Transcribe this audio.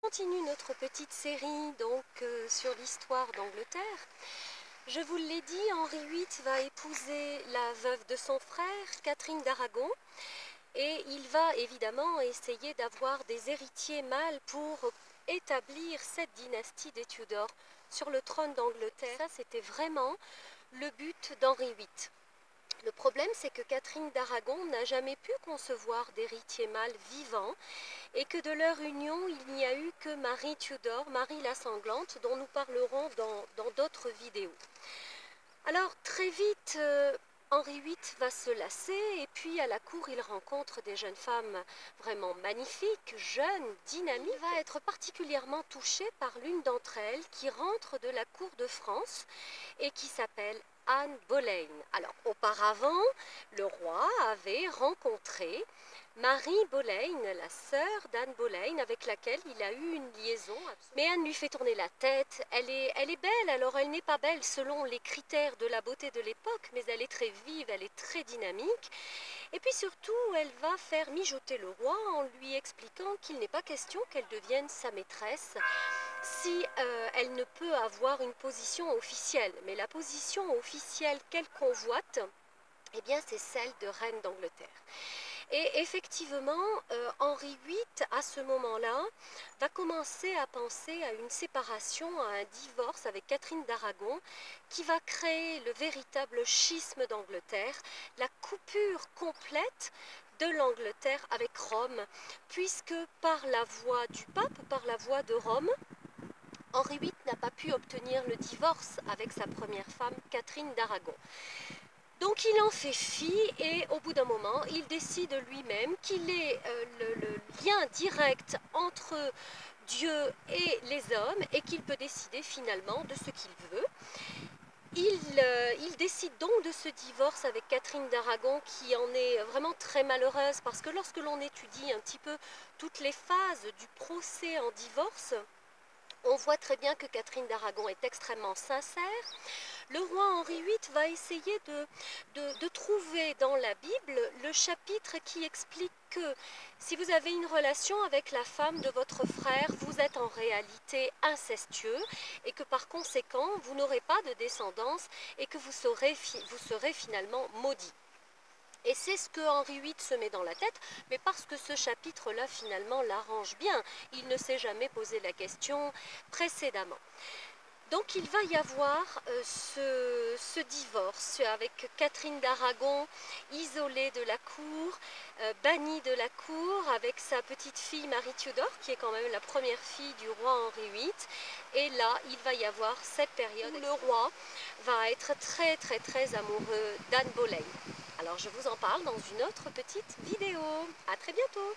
Continue notre petite série sur l'histoire d'Angleterre. Je vous l'ai dit, Henri VIII va épouser la veuve de son frère, Catherine d'Aragon, et il va évidemment essayer d'avoir des héritiers mâles pour établir cette dynastie des Tudors sur le trône d'Angleterre. Ça, c'était vraiment le but d'Henri VIII. Le problème, c'est que Catherine d'Aragon n'a jamais pu concevoir d'héritier mâle vivant et que de leur union, il n'y a eu que Marie Tudor, Marie la Sanglante, dont nous parlerons dans d'autres vidéos. Alors, très vite, Henri VIII va se lasser et puis à la cour, il rencontre des jeunes femmes vraiment magnifiques, jeunes, dynamiques. Il va être particulièrement touché par l'une d'entre elles qui rentre de la cour de France et qui s'appelle Anne Boleyn. Alors, auparavant, le roi avait rencontré Marie Boleyn, la sœur d'Anne Boleyn, avec laquelle il a eu une liaison. Mais Anne lui fait tourner la tête. Elle est belle, alors elle n'est pas belle selon les critères de la beauté de l'époque, mais elle est très vive, elle est très dynamique. Et puis surtout, elle va faire mijoter le roi en lui expliquant qu'il n'est pas question qu'elle devienne sa maîtresse si elle ne peut avoir une position officielle. Mais la position officielle qu'elle convoite, eh bien, c'est celle de reine d'Angleterre. Et effectivement, Henri VIII, à ce moment-là, va commencer à penser à une séparation, à un divorce avec Catherine d'Aragon, qui va créer le véritable schisme d'Angleterre, la coupure complète de l'Angleterre avec Rome, puisque par la voie du pape, par la voie de Rome, Henri VIII n'a pas pu obtenir le divorce avec sa première femme, Catherine d'Aragon. Donc il en fait fi et au bout d'un moment, il décide lui-même qu'il est le lien direct entre Dieu et les hommes et qu'il peut décider finalement de ce qu'il veut. Il décide donc de ce divorce avec Catherine d'Aragon qui en est vraiment très malheureuse parce que lorsque l'on étudie un petit peu toutes les phases du procès en divorce, on voit très bien que Catherine d'Aragon est extrêmement sincère. Le roi Henri VIII va essayer de trouver dans la Bible le chapitre qui explique que si vous avez une relation avec la femme de votre frère, vous êtes en réalité incestueux et que par conséquent, vous n'aurez pas de descendance et que vous serez finalement maudit. Et c'est ce que Henri VIII se met dans la tête, mais parce que ce chapitre-là, finalement, l'arrange bien. Il ne s'est jamais posé la question précédemment. Donc il va y avoir ce divorce avec Catherine d'Aragon, isolée de la cour, bannie de la cour, avec sa petite fille Marie Tudor, qui est quand même la première fille du roi Henri VIII. Et là, il va y avoir cette période où le roi va être très très très amoureux d'Anne Boleyn. Alors je vous en parle dans une autre petite vidéo. À très bientôt!